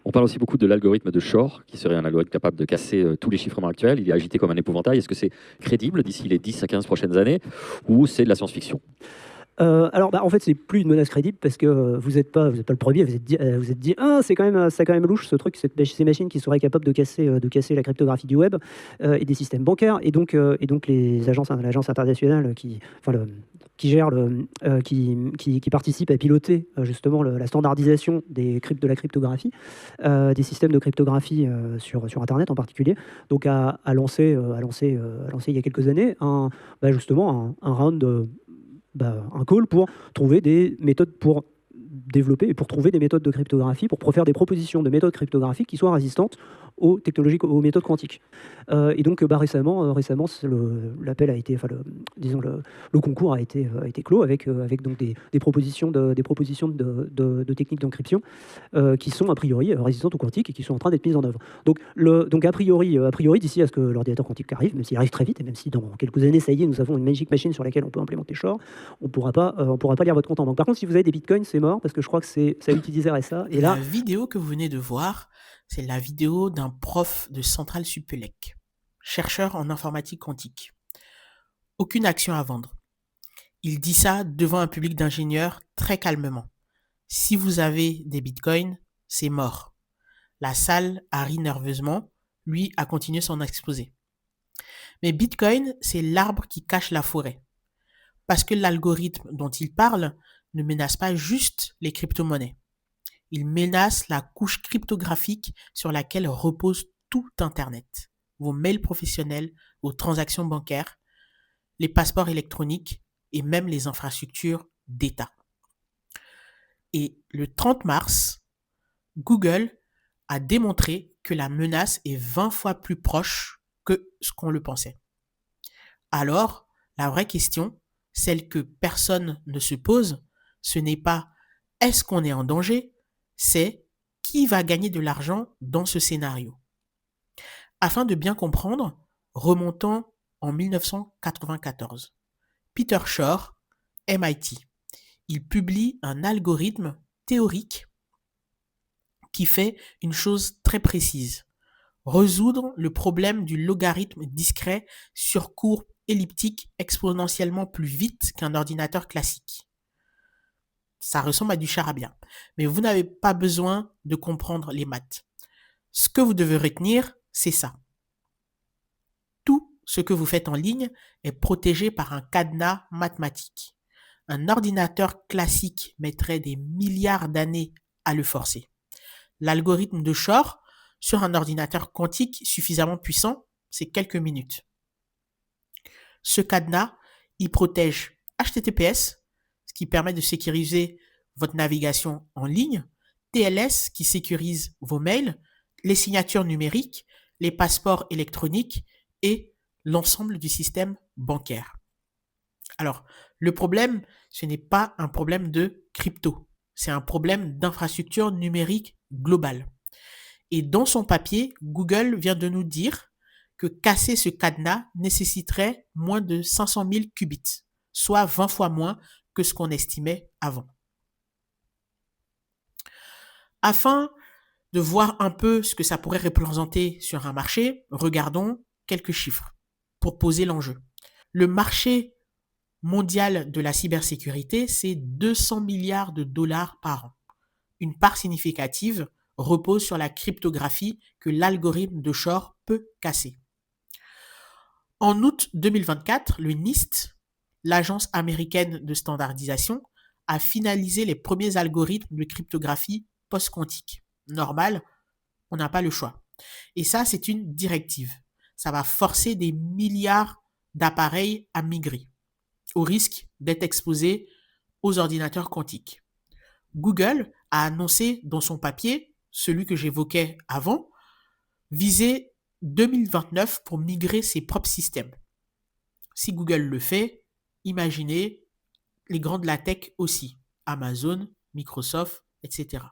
On parle aussi beaucoup de l'algorithme de Shor, qui serait un algorithme capable de casser tous les chiffrements actuels. Il est agité comme un épouvantail. Est-ce que c'est crédible d'ici les 10 à 15 prochaines années ou c'est de la science-fiction? Alors, en fait, c'est plus une menace crédible parce que vous n'êtes pas le premier. Vous êtes dit, ah, c'est quand même louche ce truc, ces machines qui seraient capables de casser la cryptographie du web et des systèmes bancaires. Et donc l'agence internationale qui gère qui participe à piloter justement la standardisation de la cryptographie, des systèmes de cryptographie sur Internet en particulier. Donc a lancé il y a quelques années justement un round un call pour trouver des méthodes pour développer et pour trouver des méthodes de cryptographie, pour faire des propositions de méthodes cryptographiques qui soient résistantes aux technologies, aux méthodes quantiques. Et donc récemment, l'appel a été, disons le concours a été clos avec donc des propositions de techniques d'encryption qui sont a priori résistantes au quantique et qui sont en train d'être mises en œuvre. Donc a priori d'ici à ce que l'ordinateur quantique arrive, même s'il arrive très vite et même si dans quelques années ça y est, nous avons une magic machine sur laquelle on peut implémenter Shor, on pourra pas lire votre compte en banque. Par contre, si vous avez des bitcoins, c'est mort parce que je crois que ça utilise RSA. Et La là, vidéo que vous venez de voir, c'est la vidéo d'un prof de Centrale Supélec, chercheur en informatique quantique. Aucune action à vendre. Il dit ça devant un public d'ingénieurs très calmement. Si vous avez des bitcoins, c'est mort. La salle a ri nerveusement, lui a continué son exposé. Mais bitcoin, c'est l'arbre qui cache la forêt. Parce que l'algorithme dont il parle ne menace pas juste les crypto-monnaies. Il menace la couche cryptographique sur laquelle repose tout Internet. Vos mails professionnels, vos transactions bancaires, les passeports électroniques et même les infrastructures d'État. Et le 30 mars, Google a démontré que la menace est 20 fois plus proche que ce qu'on le pensait. Alors, la vraie question, celle que personne ne se pose, ce n'est pas est-ce qu'on est en danger, c'est qui va gagner de l'argent dans ce scénario. Afin de bien comprendre, remontons en 1994. Peter Shor, MIT, il publie un algorithme théorique qui fait une chose très précise. Résoudre le problème du logarithme discret sur courbe elliptique exponentiellement plus vite qu'un ordinateur classique. Ça ressemble à du charabia. Mais vous n'avez pas besoin de comprendre les maths. Ce que vous devez retenir, c'est ça. Tout ce que vous faites en ligne est protégé par un cadenas mathématique. Un ordinateur classique mettrait des milliards d'années à le forcer. L'algorithme de Shor, sur un ordinateur quantique suffisamment puissant, c'est quelques minutes. Ce cadenas, il protège HTTPS, ce qui permet de sécuriser votre navigation en ligne, TLS, qui sécurise vos mails, les signatures numériques, les passeports électroniques et l'ensemble du système bancaire. Alors, le problème, ce n'est pas un problème de crypto, c'est un problème d'infrastructure numérique globale. Et dans son papier, Google vient de nous dire que casser ce cadenas nécessiterait moins de 500 000 qubits, soit 20 fois moins que ce qu'on estimait avant. Afin de voir un peu ce que ça pourrait représenter sur un marché, regardons quelques chiffres pour poser l'enjeu. Le marché mondial de la cybersécurité, c'est 200 milliards de dollars par an. Une part significative repose sur la cryptographie que l'algorithme de Shor peut casser. En août 2024, le NIST, l'agence américaine de standardisation, a finalisé les premiers algorithmes de cryptographie post-quantique. Normal, on n'a pas le choix. Et ça, c'est une directive. Ça va forcer des milliards d'appareils à migrer, au risque d'être exposés aux ordinateurs quantiques. Google a annoncé dans son papier, celui que j'évoquais avant, viser 2029 pour migrer ses propres systèmes. Si Google le fait, imaginez les grands de la tech aussi, Amazon, Microsoft, etc.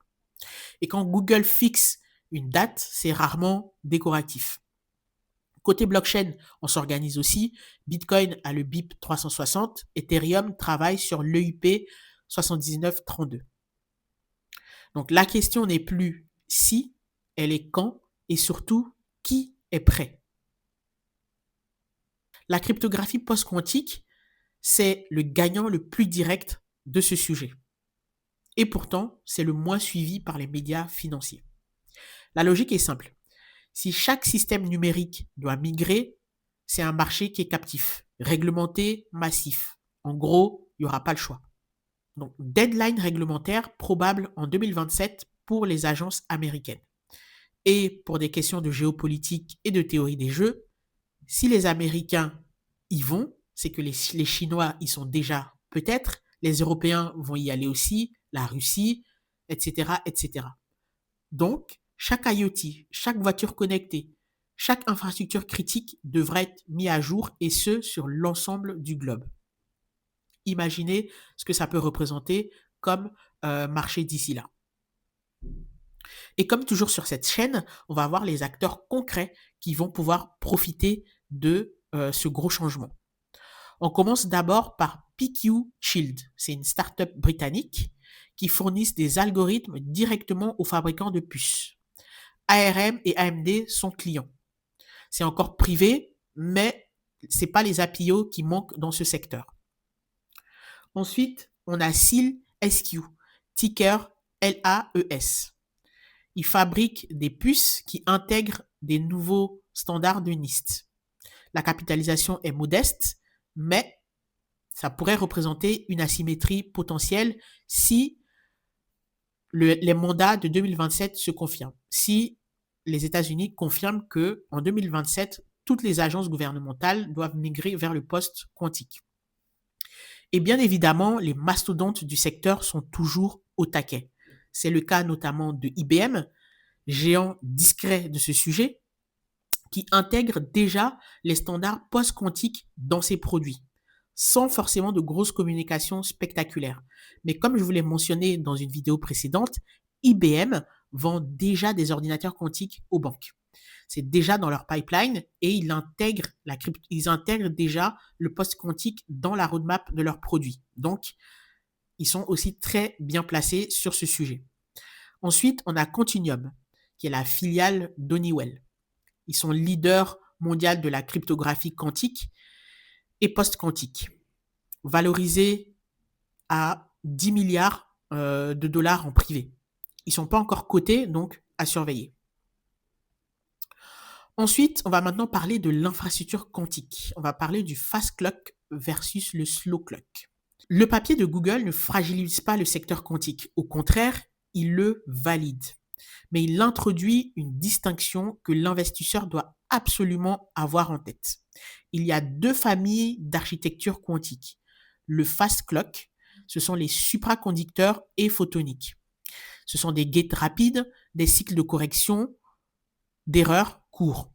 Et quand Google fixe une date, c'est rarement décoratif. Côté blockchain, on s'organise aussi. Bitcoin a le BIP 360, Ethereum travaille sur l'EIP 7932. Donc la question n'est plus si, elle est quand et surtout qui est prêt. La cryptographie post-quantique, c'est le gagnant le plus direct de ce sujet. Et pourtant, c'est le moins suivi par les médias financiers. La logique est simple. Si chaque système numérique doit migrer, c'est un marché qui est captif, réglementé, massif. En gros, il n'y aura pas le choix. Donc, deadline réglementaire probable en 2027 pour les agences américaines. Et pour des questions de géopolitique et de théorie des jeux, si les Américains y vont, c'est que les Chinois y sont déjà peut-être, les Européens vont y aller aussi, la Russie, etc., etc. Donc, chaque IoT, chaque voiture connectée, chaque infrastructure critique devrait être mis à jour et ce, sur l'ensemble du globe. Imaginez ce que ça peut représenter comme marché d'ici là. Et comme toujours sur cette chaîne, on va voir les acteurs concrets qui vont pouvoir profiter de ce gros changement. On commence d'abord par PQ Shield. C'est une start-up britannique qui fournissent des algorithmes directement aux fabricants de puces. ARM et AMD sont clients. C'est encore privé, mais ce n'est pas les APIO qui manquent dans ce secteur. Ensuite, on a SEAL SQ, ticker LAES. Ils fabriquent des puces qui intègrent des nouveaux standards de NIST. La capitalisation est modeste, mais ça pourrait représenter une asymétrie potentielle si les mandats de 2027 se confirment. Si les États-Unis confirment qu'en 2027, toutes les agences gouvernementales doivent migrer vers le post-quantique. Et bien évidemment, les mastodontes du secteur sont toujours au taquet. C'est le cas notamment de IBM, géant discret de ce sujet, qui intègre déjà les standards post-quantiques dans ses produits, sans forcément de grosses communications spectaculaires. Mais comme je vous l'ai mentionné dans une vidéo précédente, IBM vend déjà des ordinateurs quantiques aux banques. C'est déjà dans leur pipeline et ils intègrent déjà le post-quantique dans la roadmap de leurs produits. Donc, ils sont aussi très bien placés sur ce sujet. Ensuite, on a Quantinuum, qui est la filiale d'Honeywell. Ils sont leaders mondiaux de la cryptographie quantique et post-quantique, valorisés à 10 milliards de dollars en privé. Ils ne sont pas encore cotés, donc à surveiller. Ensuite, on va maintenant parler de l'infrastructure quantique. On va parler du fast clock versus le slow clock. Le papier de Google ne fragilise pas le secteur quantique. Au contraire, il le valide. Mais il introduit une distinction que l'investisseur doit absolument avoir en tête. Il y a deux familles d'architecture quantique. Le fast clock, ce sont les supraconducteurs et photoniques. Ce sont des gates rapides, des cycles de correction d'erreurs courts.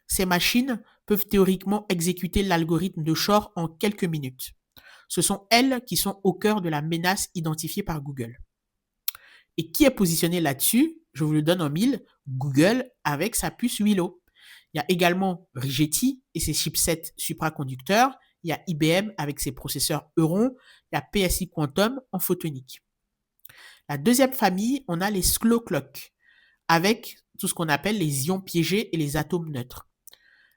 Ces machines peuvent théoriquement exécuter l'algorithme de Shor en quelques minutes. Ce sont elles qui sont au cœur de la menace identifiée par Google. Et qui est positionné là-dessus? Je vous le donne en mille, Google avec sa puce Willow. Il y a également Rigetti et ses chipsets supraconducteurs. Il y a IBM avec ses processeurs Euron. Il y a PSI Quantum en photonique. La deuxième famille, on a les slow clock avec tout ce qu'on appelle les ions piégés et les atomes neutres.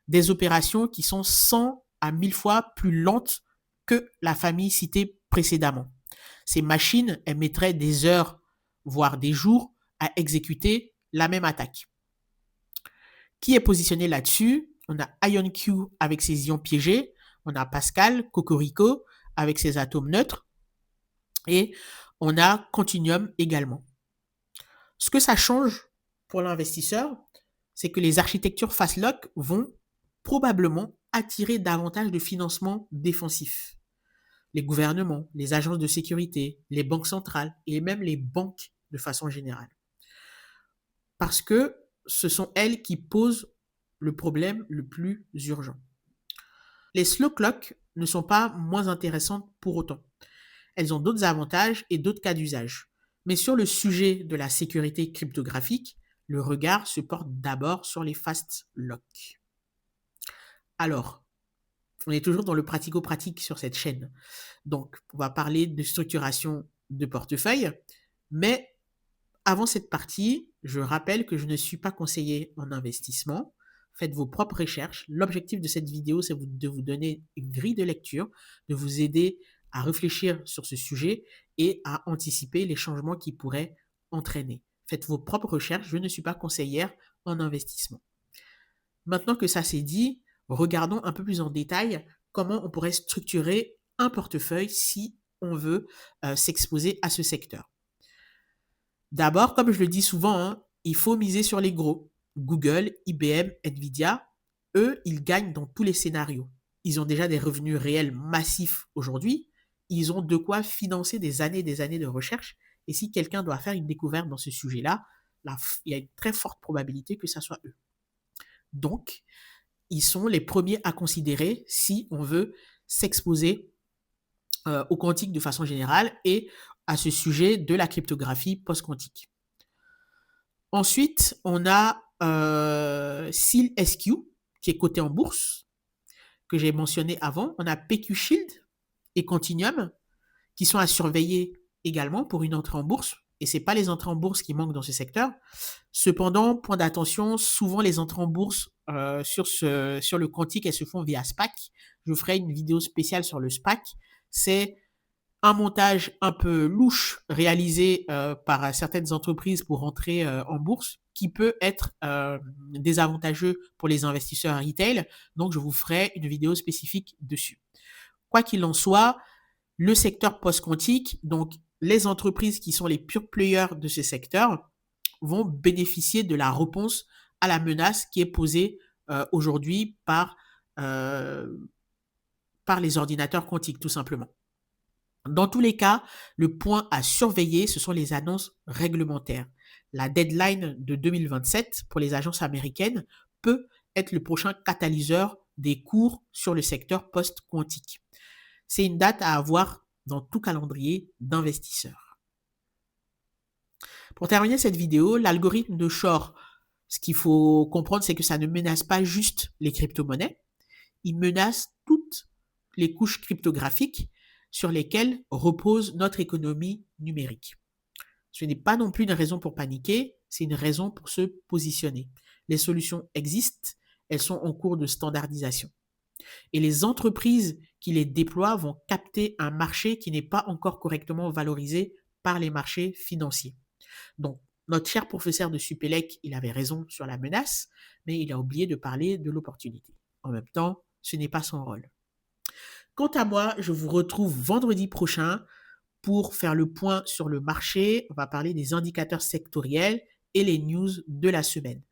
Des opérations qui sont 100 à 1000 fois plus lentes que la famille citée précédemment. Ces machines, elles mettraient des heures, voire des jours, à exécuter la même attaque. Qui est positionné là-dessus? On a IonQ avec ses ions piégés, on a Pascal, Cocorico avec ses atomes neutres, et on a Quantinuum également. Ce que ça change pour l'investisseur, c'est que les architectures fast lock vont probablement attirer davantage de financement défensif. Les gouvernements, les agences de sécurité, les banques centrales et même les banques de façon générale. Parce que ce sont elles qui posent le problème le plus urgent. Les slow clock ne sont pas moins intéressantes pour autant. Elles ont d'autres avantages et d'autres cas d'usage. Mais sur le sujet de la sécurité cryptographique, le regard se porte d'abord sur les fast lock. Alors, on est toujours dans le pratico-pratique sur cette chaîne. Donc, on va parler de structuration de portefeuille. Mais avant cette partie, Je rappelle que je ne suis pas conseiller en investissement. Faites vos propres recherches. L'objectif de cette vidéo, c'est de vous donner une grille de lecture, de vous aider à réfléchir sur ce sujet et à anticiper les changements qui pourraient entraîner. Faites vos propres recherches. Je ne suis pas conseillère en investissement. Maintenant que ça c'est dit, regardons un peu plus en détail comment on pourrait structurer un portefeuille si on veut s'exposer à ce secteur. D'abord, comme je le dis souvent, hein, il faut miser sur les gros. Google, IBM, Nvidia, eux, ils gagnent dans tous les scénarios. Ils ont déjà des revenus réels massifs aujourd'hui. Ils ont de quoi financer des années de recherche. Et si quelqu'un doit faire une découverte dans ce sujet-là, il y a une très forte probabilité que ça soit eux. Donc, ils sont les premiers à considérer si on veut s'exposer au quantique de façon générale et à ce sujet de la cryptographie post-quantique. Ensuite, on a SEALSQ, qui est coté en bourse, que j'ai mentionné avant. On a PQ Shield et Continuum, qui sont à surveiller également pour une entrée en bourse. Et ce n'est pas les entrées en bourse qui manquent dans ce secteur. Cependant, point d'attention, souvent les entrées en bourse sur le quantique, elles se font via SPAC. Je ferai une vidéo spéciale sur le SPAC. C'est un montage un peu louche réalisé par certaines entreprises pour entrer en bourse qui peut être désavantageux pour les investisseurs retail. Donc, je vous ferai une vidéo spécifique dessus. Quoi qu'il en soit, le secteur post-quantique, donc les entreprises qui sont les pure players de ce secteur, vont bénéficier de la réponse à la menace qui est posée aujourd'hui par les ordinateurs quantiques, tout simplement. Dans tous les cas, le point à surveiller, ce sont les annonces réglementaires. La deadline de 2027 pour les agences américaines peut être le prochain catalyseur des cours sur le secteur post-quantique. C'est une date à avoir dans tout calendrier d'investisseurs. Pour terminer cette vidéo, l'algorithme de Shor, ce qu'il faut comprendre, c'est que ça ne menace pas juste les crypto-monnaies, il menace toutes les couches cryptographiques sur lesquelles repose notre économie numérique. Ce n'est pas non plus une raison pour paniquer, c'est une raison pour se positionner. Les solutions existent, elles sont en cours de standardisation. Et les entreprises qui les déploient vont capter un marché qui n'est pas encore correctement valorisé par les marchés financiers. Donc, notre cher professeur de Supélec, il avait raison sur la menace, mais il a oublié de parler de l'opportunité. En même temps, ce n'est pas son rôle. Quant à moi, je vous retrouve vendredi prochain pour faire le point sur le marché. On va parler des indicateurs sectoriels et les news de la semaine.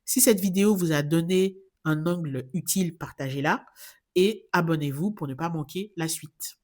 Si cette vidéo vous a donné un angle utile, partagez-la et abonnez-vous pour ne pas manquer la suite.